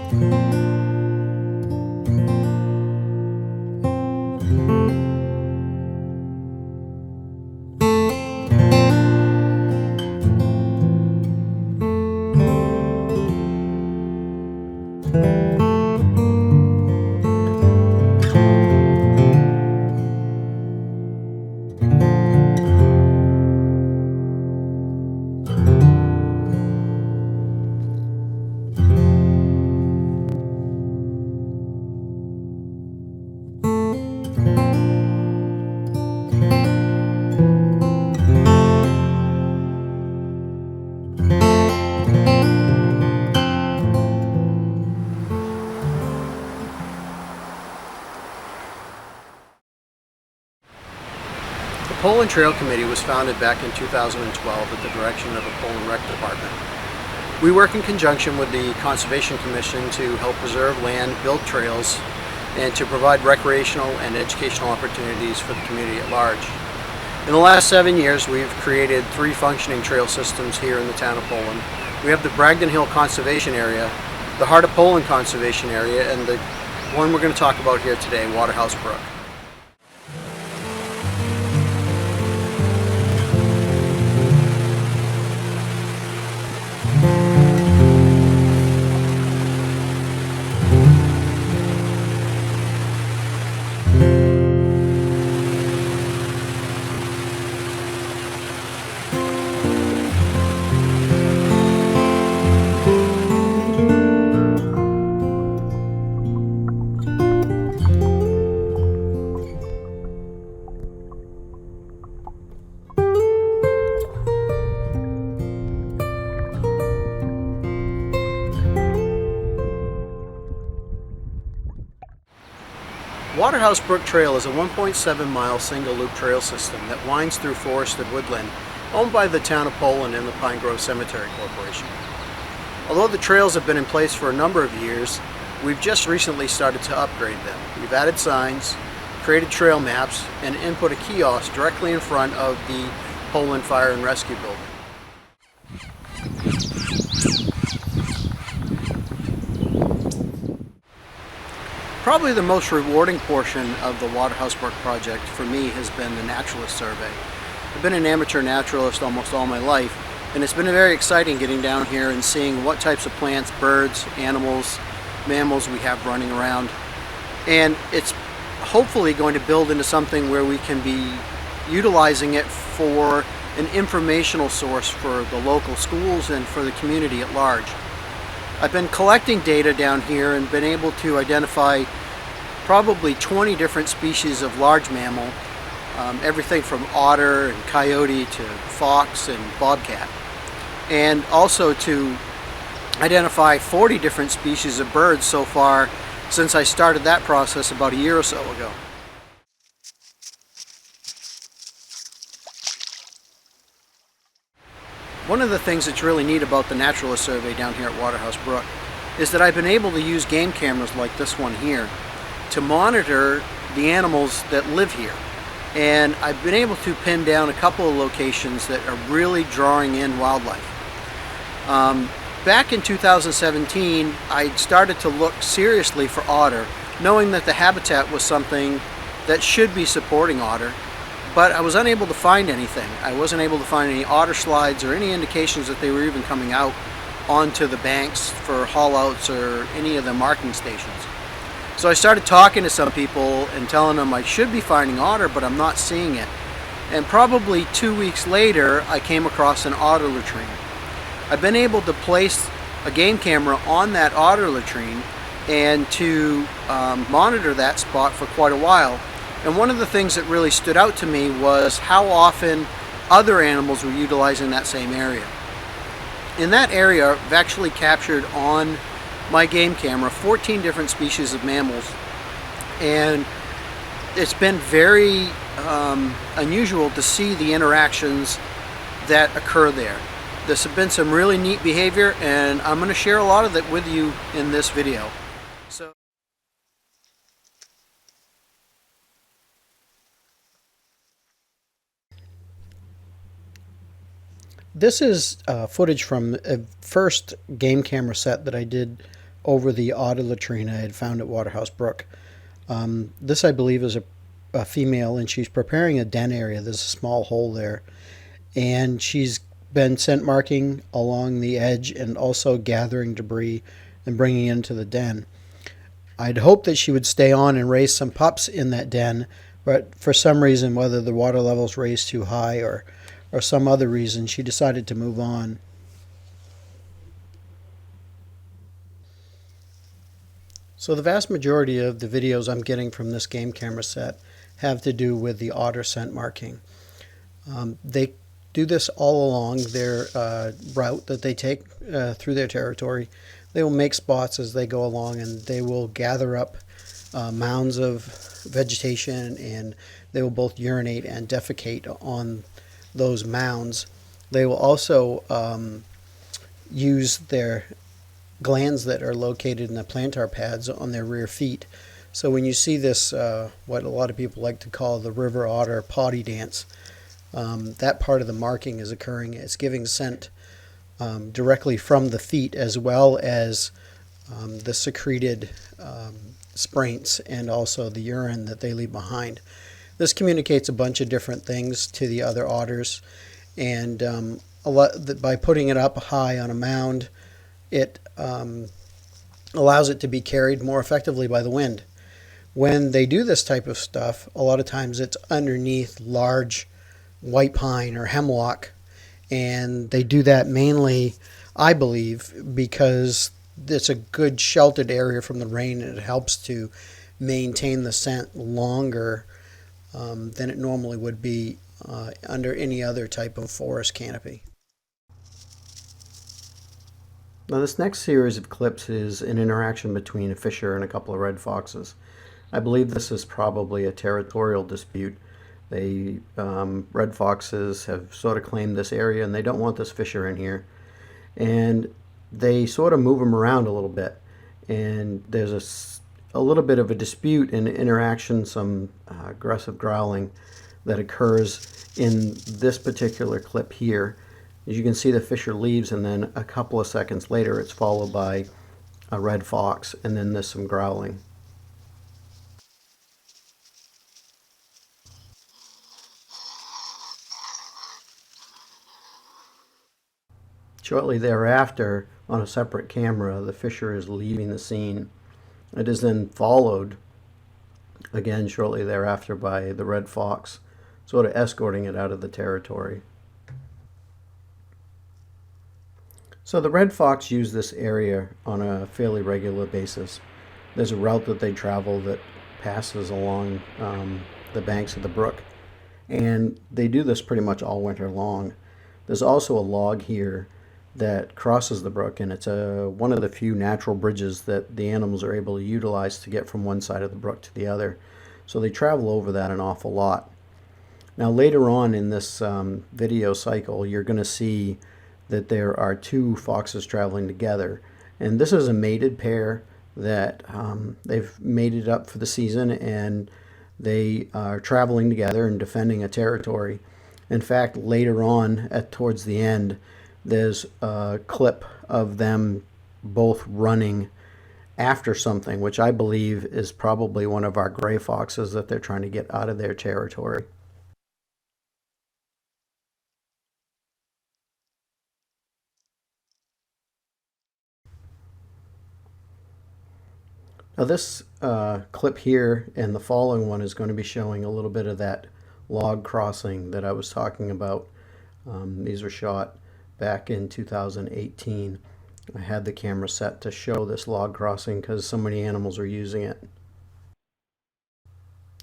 The Poland Trail Committee was founded back in 2012 at the direction of the Poland Rec Department. We work in conjunction with the Conservation Commission to help preserve land, build trails, and to provide recreational and educational opportunities for the community at large. In the last 7 years, we've created 3 functioning trail systems here in the town of Poland. We have the Bragdon Hill Conservation Area, the Heart of Poland Conservation Area, and the one we're going to talk about here today, Waterhouse Brook. Waterhouse Brook Trail is a 1.7-mile single-loop trail system that winds through forested woodland owned by the town of Poland and the Pine Grove Cemetery Corporation. Although the trails have been in place for a number of years, we've just recently started to upgrade them. We've added signs, created trail maps, and input a kiosk directly in front of the Poland Fire and Rescue Building. Probably the most rewarding portion of the Waterhouse Brook project for me has been the naturalist survey. I've been an amateur naturalist almost all my life, and it's been very exciting getting down here and seeing what types of plants, birds, animals, mammals we have running around. And it's hopefully going to build into something where we can be utilizing it for an informational source for the local schools and for the community at large. I've been collecting data down here and been able to identify probably 20 different species of large mammal, everything from otter and coyote to fox and bobcat, and also to identify 40 different species of birds so far since I started that process about a year or so ago. One of the things that's really neat about the naturalist survey down here at Waterhouse Brook is that I've been able to use game cameras like this one here to monitor the animals that live here. And I've been able to pin down a couple of locations that are really drawing in wildlife. Back in 2017, I started to look seriously for otter, knowing that the habitat was something that should be supporting otter. But I was unable to find anything. I wasn't able to find any otter slides or any indications that they were even coming out onto the banks for haul-outs or any of the marking stations. So I started talking to some people and telling them I should be finding otter, but I'm not seeing it. And probably 2 weeks later, I came across an otter latrine. I've been able to place a game camera on that otter latrine and to monitor that spot for quite a while. And one of the things that really stood out to me was how often other animals were utilizing that same area. In that area, I've actually captured on my game camera 14 different species of mammals, and it's been very unusual to see the interactions that occur there. There's been some really neat behavior, and I'm going to share a lot of it with you in this video. This is footage from a first game camera set that I did over the otter latrine I had found at Waterhouse Brook. This, I believe, is a female, and she's preparing a den area. There's a small hole there, and she's been scent marking along the edge and also gathering debris and bringing it into the den. I'd hoped that she would stay on and raise some pups in that den, but for some reason, whether the water levels raised too high or some other reason, she decided to move on. So the vast majority of the videos I'm getting from this game camera set have to do with the otter scent marking. They do this all along their route that they take through their territory. They will make spots as they go along, and they will gather up mounds of vegetation, and they will both urinate and defecate on those mounds. They will also use their glands that are located in the plantar pads on their rear feet. So when you see this, what a lot of people like to call the river otter potty dance, that part of the marking is occurring. It's giving scent directly from the feet, as well as the secreted spraints and also the urine that they leave behind. This communicates a bunch of different things to the other otters, and by putting it up high on a mound, it allows it to be carried more effectively by the wind. When they do this type of stuff, a lot of times it's underneath large white pine or hemlock, and they do that mainly, I believe, because it's a good sheltered area from the rain, and it helps to maintain the scent longer than it normally would be under any other type of forest canopy. Now, this next series of clips is an interaction between a fisher and a couple of red foxes. I believe this is probably a territorial dispute. They red foxes have sort of claimed this area, and they don't want this fisher in here. And they sort of move him around a little bit. And there's a little bit of a dispute and interaction, some aggressive growling that occurs in this particular clip here. As you can see, the fisher leaves, and then a couple of seconds later it's followed by a red fox, and then there's some growling. Shortly thereafter, on a separate camera, the fisher is leaving the scene. It is then followed again shortly thereafter by the red fox, sort of escorting it out of the territory. So the red fox use this area on a fairly regular basis. There's a route that they travel that passes along the banks of the brook, and they do this pretty much all winter long. There's also a log here that crosses the brook, and it's one of the few natural bridges that the animals are able to utilize to get from one side of the brook to the other. So they travel over that an awful lot. Now later on in this video cycle, you're going to see that there are two foxes traveling together, and this is a mated pair that they've mated up for the season, and they are traveling together and defending a territory. In fact, later on towards the end, there's a clip of them both running after something, which I believe is probably one of our gray foxes that they're trying to get out of their territory. Now this clip here and the following one is going to be showing a little bit of that log crossing that I was talking about. These were shot back in 2018. I had the camera set to show this log crossing because so many animals are using it.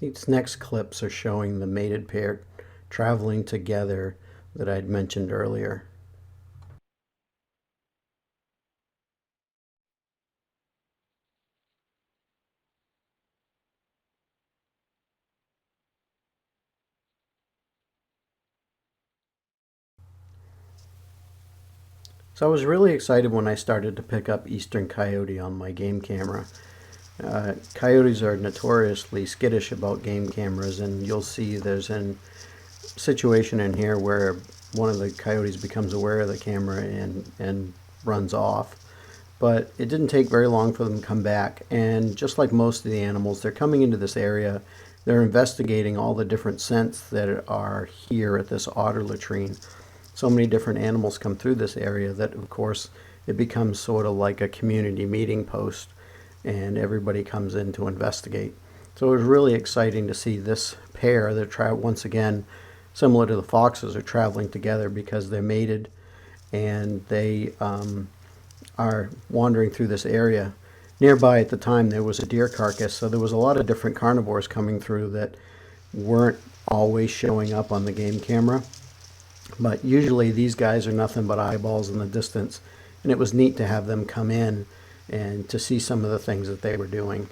These next clips are showing the mated pair traveling together that I'd mentioned earlier. So I was really excited when I started to pick up eastern coyote on my game camera. Coyotes are notoriously skittish about game cameras, and you'll see there's a situation in here where one of the coyotes becomes aware of the camera and runs off. but it didn't take very long for them to come back. And just like most of the animals, they're coming into this area. They're investigating all the different scents that are here at this otter latrine. So many different animals come through this area that, of course, it becomes sort of like a community meeting post, and everybody comes in to investigate. So it was really exciting to see this pair that once again, similar to the foxes, are traveling together because they're mated, and they are wandering through this area. Nearby at the time there was a deer carcass, so there was a lot of different carnivores coming through that weren't always showing up on the game camera. But usually these guys are nothing but eyeballs in the distance, and it was neat to have them come in and to see some of the things that they were doing.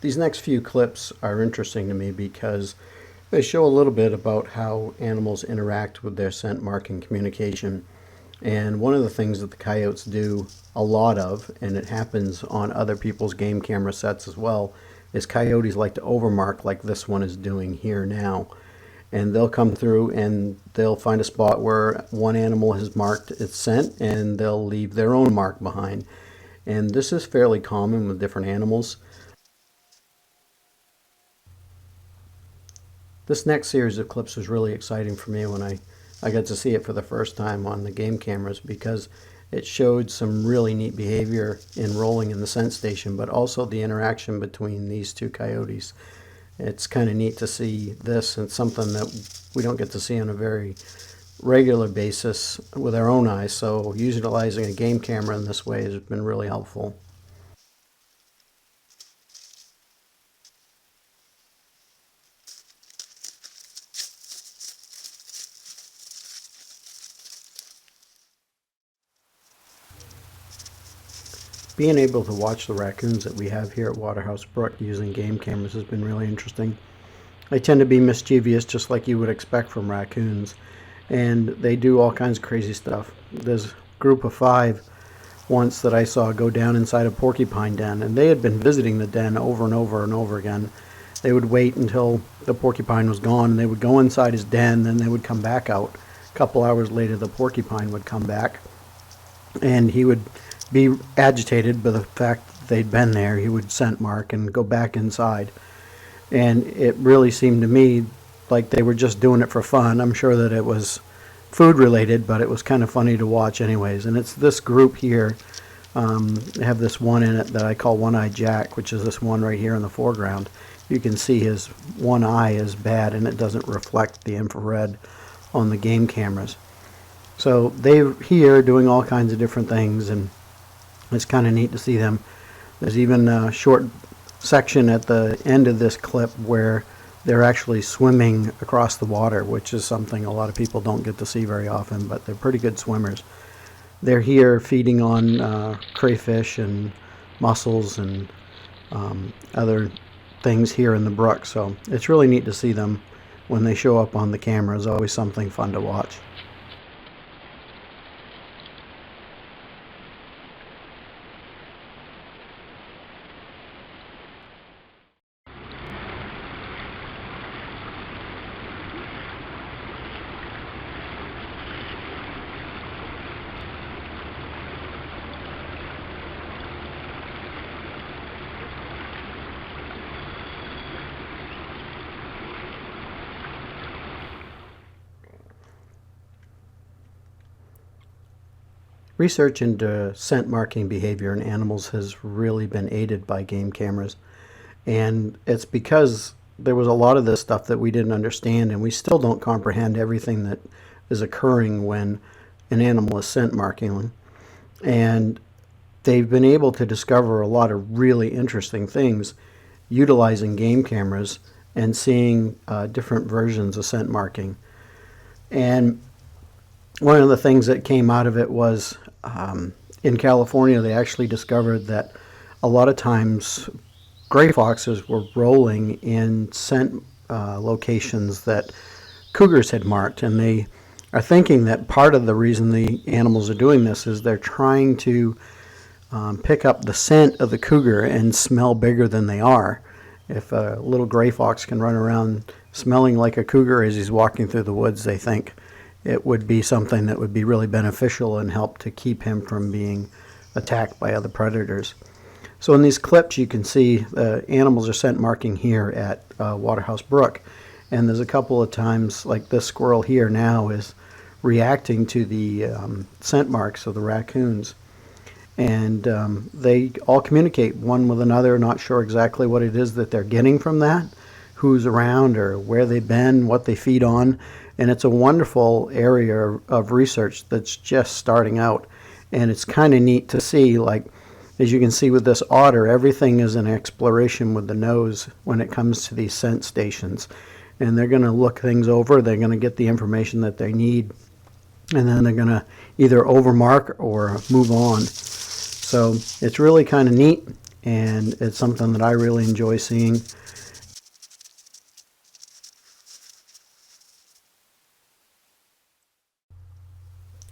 These next few clips are interesting to me because they show a little bit about how animals interact with their scent marking communication. And one of the things that the coyotes do a lot of, and it happens on other people's game camera sets as well, is coyotes like to overmark like this one is doing here now. And they'll come through and they'll find a spot where one animal has marked its scent, and they'll leave their own mark behind. And this is fairly common with different animals. This next series of clips was really exciting for me when I got to see it for the first time on the game cameras, because it showed some really neat behavior in rolling in the scent station, but also the interaction between these two coyotes. It's kind of neat to see this, and something that we don't get to see on a very regular basis with our own eyes, so utilizing a game camera in this way has been really helpful. Being able to watch the raccoons that we have here at Waterhouse Brook using game cameras has been really interesting. They tend to be mischievous, just like you would expect from raccoons, and they do all kinds of crazy stuff. There's a group of 5 once that I saw go down inside a porcupine den, and they had been visiting the den over and over and over again. They would wait until the porcupine was gone, and they would go inside his den, then they would come back out. A couple hours later, the porcupine would come back, and he would be agitated by the fact that they'd been there. He would scent mark and go back inside. And it really seemed to me like they were just doing it for fun. I'm sure that it was food related, but it was kind of funny to watch anyways. And it's this group here. They have this one in it that I call One-Eyed Jack, which is this one right here in the foreground. You can see his one eye is bad, and it doesn't reflect the infrared on the game cameras. So they're here doing all kinds of different things, and it's kind of neat to see them. There's even a short section at the end of this clip where they're actually swimming across the water, which is something a lot of people don't get to see very often, but they're pretty good swimmers. They're here feeding on crayfish and mussels and other things here in the brook, so it's really neat to see them when they show up on the camera. It's always something fun to watch. Research into scent marking behavior in animals has really been aided by game cameras, and it's because there was a lot of this stuff that we didn't understand, and we still don't comprehend everything that is occurring when an animal is scent marking. And they've been able to discover a lot of really interesting things utilizing game cameras and seeing different versions of scent marking. And one of the things that came out of it was in California, they actually discovered that a lot of times gray foxes were rolling in scent locations that cougars had marked, and they are thinking that part of the reason the animals are doing this is they're trying to pick up the scent of the cougar and smell bigger than they are. If a little gray fox can run around smelling like a cougar as he's walking through the woods, they think it would be something that would be really beneficial and help to keep him from being attacked by other predators. So in these clips you can see the animals are scent marking here at Waterhouse Brook, and there's a couple of times, like this squirrel here now is reacting to the scent marks of the raccoons, and they all communicate one with another, not sure exactly what it is that they're getting from that, who's around or where they've been, what they feed on, and it's a wonderful area of research that's just starting out. And it's kind of neat to see, like, as you can see with this otter, everything is an exploration with the nose when it comes to these scent stations. And they're going to look things over, they're going to get the information that they need, and then they're going to either overmark or move on. So it's really kind of neat, and it's something that I really enjoy seeing.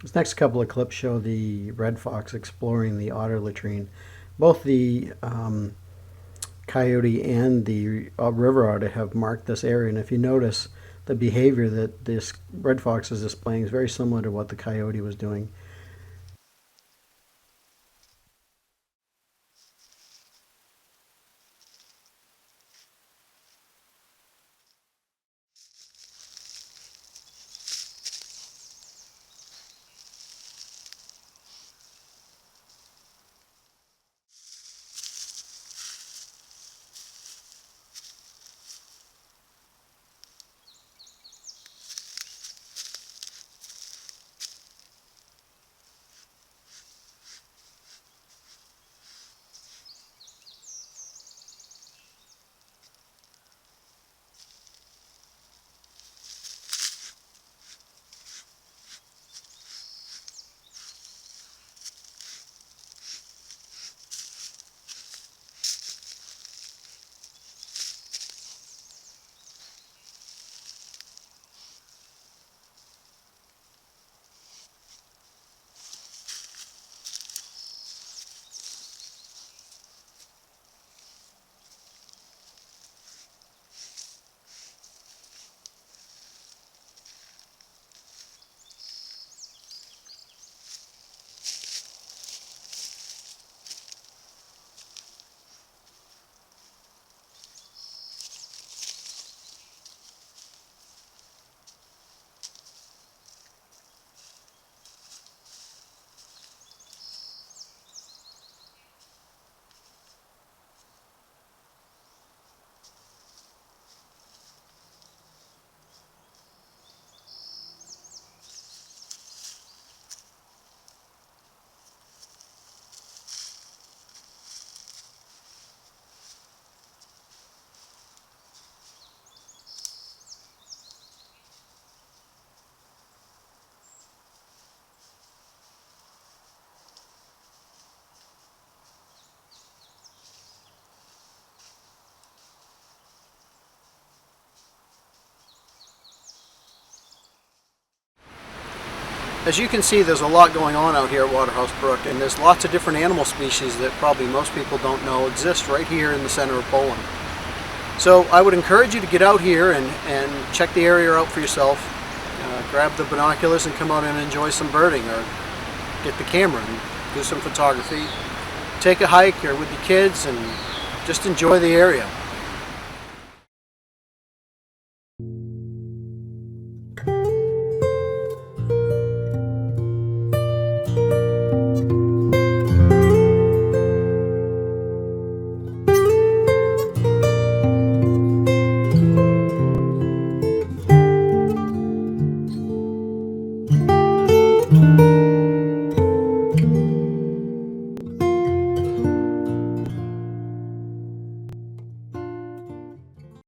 This next couple of clips show the red fox exploring the otter latrine. Both the coyote and the river otter have marked this area, and if you notice, the behavior that this red fox is displaying is very similar to what the coyote was doing. As you can see, there's a lot going on out here at Waterhouse Brook, and there's lots of different animal species that probably most people don't know exist right here in the center of Poland. So I would encourage you to get out here and check the area out for yourself. Grab the binoculars and come out and enjoy some birding, or get the camera and do some photography. Take a hike or with your kids and just enjoy the area.